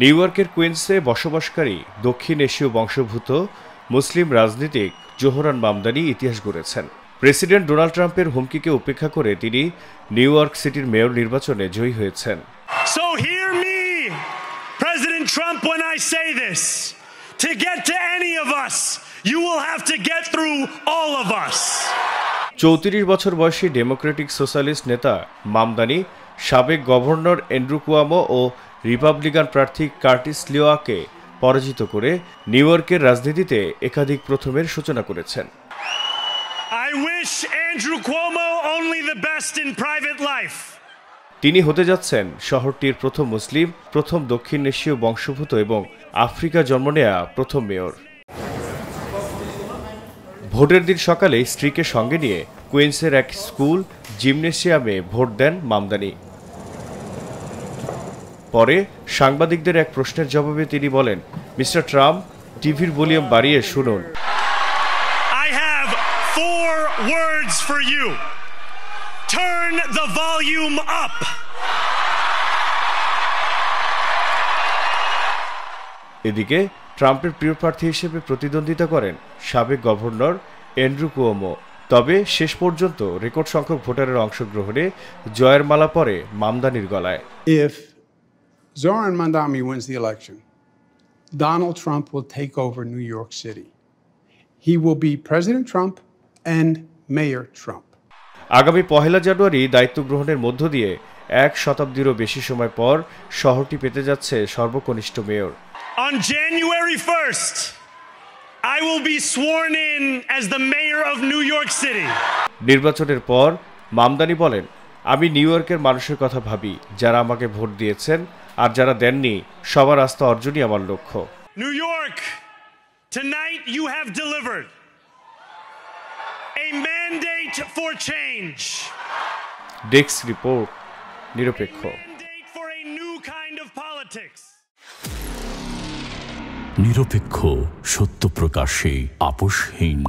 New ইয়র্কের কুইন্সে বসবাসকারী দক্ষিণ এশীয় বংশোদ্ভূত মুসলিম রাজনীতিক জোহরান মামদানি ইতিহাস গড়েছেন। প্রেসিডেন্ট ডোনাল্ড ট্রাম্পের হুমকিকে উপেক্ষা করে তিনি নিউ ইয়র্ক সিটির মেয়র নির্বাচনে জয়ী হয়েছেন। So hear me, President Trump, when I say this. To get to any of us, you will have to get through all of us. 34 বছর বয়সী ডেমোক্রেটিক সোশ্যালিস্ট নেতা মামদানি সাবেক গভর্নর অ্যান্ড্রু কুয়ামো ও Republican প্রার্থী Curtis লিওয়াকে পরাজিত করে new ইয়র্কের রাজনীতিতে একাধিক প্রথমের সূচনা করেছেন। I wish Andrew Cuomo only the best in private life. তিনি হতে যাচ্ছেন শহরটির প্রথম মুসলিম, প্রথম দক্ষিণ এশীয় বংশোদ্ভূত এবং আফ্রিকা জন্ম নেয়া প্রথম মেয়র। ভোটের দিন সকালে স্ত্রীকে সঙ্গে নিয়ে কুইন্সের এক স্কুল জিমনেসিয়ামে ভোট দেন মামদানি। পরে সাংবাদিকদের এক প্রশ্নের জবাবে তিনি বলেন, মিস্টার ট্রাম্প, টিভির ভলিউম বাড়িয়ে শুনুন। I have 4 words for you. Turn the volume up. এদিকে ট্রাম্পের প্রিয় প্রার্থী হিসেবে প্রতিদ্বন্দ্বিতা করেন সাবেক গভর্নর অ্যান্ড্রু কুয়োমো। তবে শেষ পর্যন্ত রেকর্ড সংখ্যক ভোটারের অংশগ্রহণে জয়ের মালা পড়ে মামদানির গলায়। If Zohran Mamdani wins the election, Donald Trump will take over New York City. He will be President Trump and Mayor Trump. আগামী 1 জানুয়ারি দায়িত্ব গ্রহণের মধ্য দিয়ে 1 শতাব্দীরও বেশি সময় পর শহরটি পেতে যাচ্ছে সর্বকনিষ্ঠ mayor. On January 1st, I will be sworn in as the mayor of New York City. নির্বাচনের পর মামদানি বলেন, আমি নিউ ইয়র্কের মানুষের কথা ভাবি, যারা আমাকে ভোট দিয়েছেন আর যারা দেননি, সবার আস্থা অর্জনই আমার লক্ষ্য। New York, tonight you have delivered a mandate for change. Desk report, নিরপেক্ষ। Mandate for a new kind of politics. নিরপেক্ষ, সত্য প্রকাশে আপোষহীন।